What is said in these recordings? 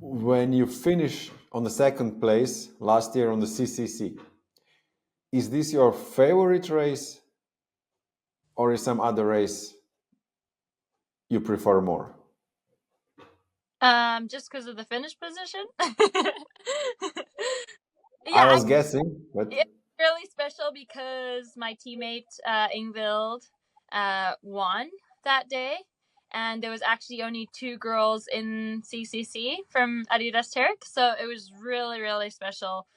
when you finish on the second place last year on the CCC, is this your favorite race or is some other race you prefer more? Just because of the finish position. I Yeah, was guessing, but it's really special because my teammate Ingvild won that day, and there was actually only 2 girls in CCC from Adidas Terek, so it was really, really special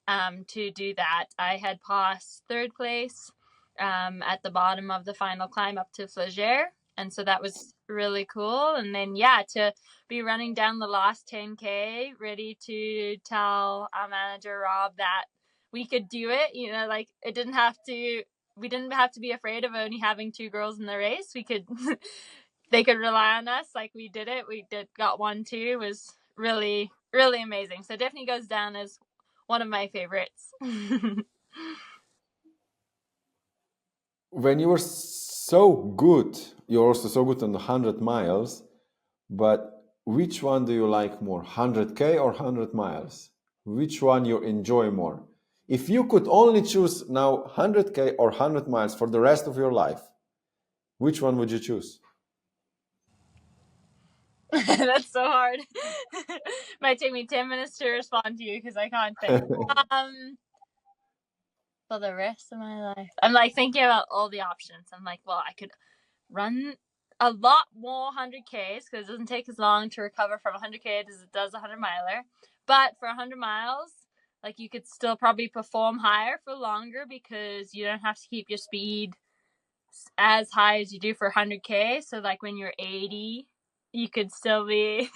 to do that. I had passed 3rd place at the bottom of the final climb up to Flagere, and so that was really cool. And then to be running down the last 10K, ready to tell our manager Rob that we could do it. Like we didn't have to be afraid of only having 2 girls in the race. We could they could rely on us. Like we did it. Got 1-2. It was really, really amazing. So it definitely goes down as one of my favorites. when you were so good, you're also so good on the 100 miles, but which one do you like more, 100K or 100 miles? Which one you enjoy more? If you could only choose now 100K or 100 miles for the rest of your life, which one would you choose? That's so hard. Might take me 10 minutes to respond to you because I can't think. For the rest of my life, I'm like thinking about all the options. I'm like, well, I could run a lot more 100Ks because it doesn't take as long to recover from 100K as it does a 100-miler. But for 100 miles, like you could still probably perform higher for longer because you don't have to keep your speed as high as you do for 100K. So like when you're 80, you could still be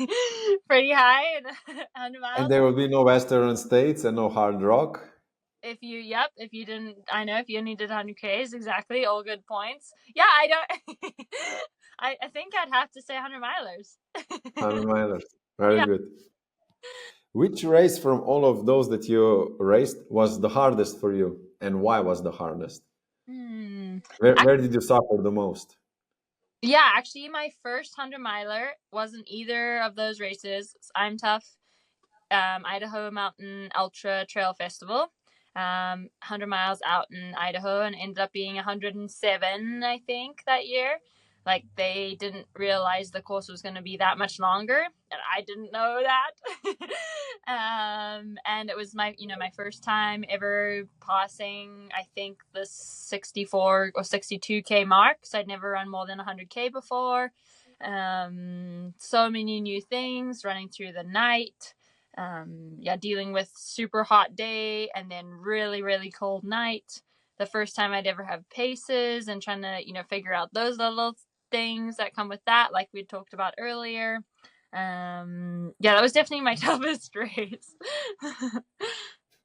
pretty high in 100 miles. And there will be no Western States and no hard rock. If you only did 100Ks, exactly, all good points. Yeah, I don't. I think I'd have to say 100-milers. 100 milers. Very Yeah. good. Which race from all of those that you raced was the hardest for you, and why was the hardest? Where did you suffer the most? Yeah, actually, my first 100-miler wasn't either of those races. I'm Tough, Idaho Mountain Ultra Trail Festival. 100 miles out in Idaho, and ended up being 107, I think, that year. Like they didn't realize the course was going to be that much longer, and I didn't know that. And it was my first time ever passing, I think, the 64 or 62K mark. So I'd never run more than 100K before. So many new things, running through the night. Dealing with super hot day and then really, really cold night. The first time I'd ever have paces, and trying to, figure out those little things that come with that, like we talked about earlier. That was definitely my toughest race.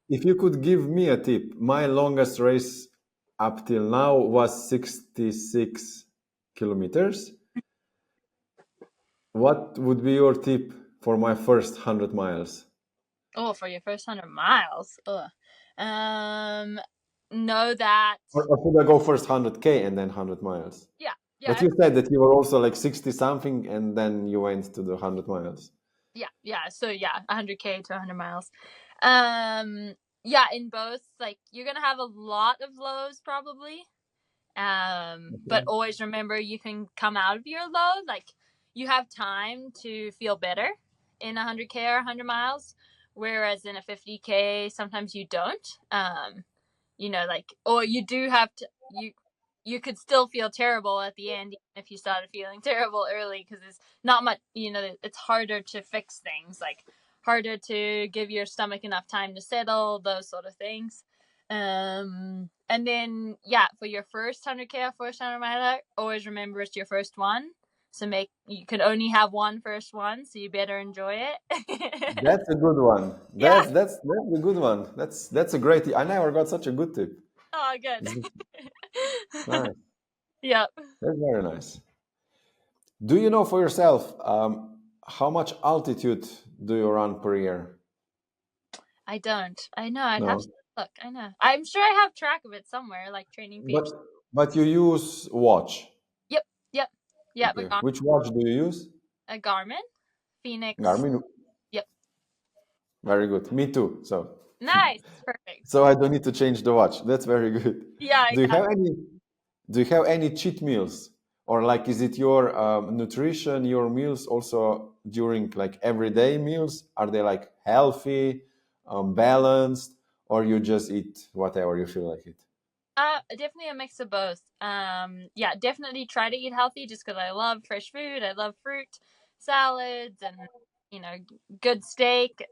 If you could give me a tip, my longest race up till now was 66 kilometers. What would be your tip for my first 100 miles? Oh, for your first 100 miles. Know that. Or should I go first 100K and then 100 miles? Yeah. But you said that you were also like 60 something and then you went to the 100 miles. Yeah. So 100K to 100 miles. In both, like you're gonna have a lot of lows probably. But always remember you can come out of your low. Like you have time to feel better in 100K or 100 miles, whereas in a 50K sometimes you don't. Or you do have to. You could still feel terrible at the end if you started feeling terrible early, because it's not much. It's harder to fix things, like harder to give your stomach enough time to settle, those sort of things. And then for your first 100K or first 100-miler, always remember it's your first one. So you can only have one first one, so you better enjoy it. That's a good one. That's a good one. That's a great tip. I never got such a good tip. Oh, good. Nice. Yep. That's very nice. Do you know for yourself how much altitude do you run per year? I don't. I know. I'd have No. to look. I know. I'm sure I have track of it somewhere, like training page. But you use watch. Yep. Okay. Which watch do you use? A Garmin Phoenix. Garmin. Yep. Very good. Me too. So Nice, perfect. so I don't need to change the watch. That's very good. Yeah, Do you have exactly. any do you have any cheat meals? Or like is it your nutrition, your meals also during like everyday meals? Are they like healthy, balanced, or you just eat whatever you feel like it? Definitely a mix of both. Yeah, definitely try to eat healthy just because I love fresh food. I love fruit, salads, and you know, good steak,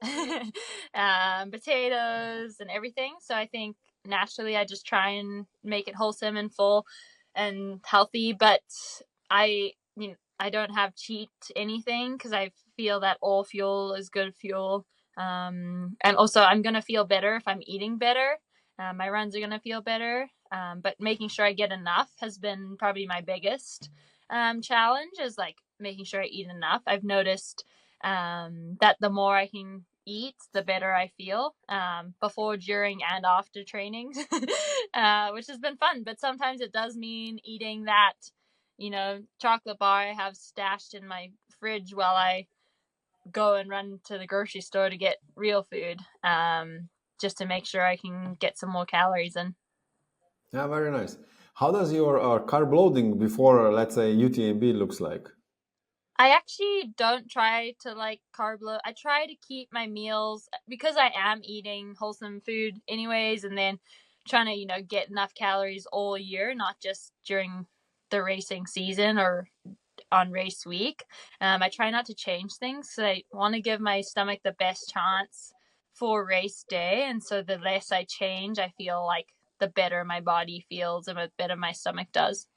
potatoes, and everything. So I think naturally I just try and make it wholesome and full and healthy. But I don't have cheat anything because I feel that all fuel is good fuel. And also I'm gonna feel better if I'm eating better. My runs are going to feel better. But making sure I get enough has been probably my biggest challenge, is like making sure I eat enough. I've noticed that the more I can eat, the better I feel before, during, and after trainings, which has been fun. But sometimes it does mean eating that, chocolate bar I have stashed in my fridge while I go and run to the grocery store to get real food, just to make sure I can get some more calories in. Yeah, very nice. How does your carb loading before, let's say, UTMB looks like? I actually don't try to like carb load. I try to keep my meals, because I am eating wholesome food anyways, and then trying to, get enough calories all year, not just during the racing season or on race week. I try not to change things. So I want to give my stomach the best chance for race day. And so the less I change, I feel like the better my body feels and the better my stomach does.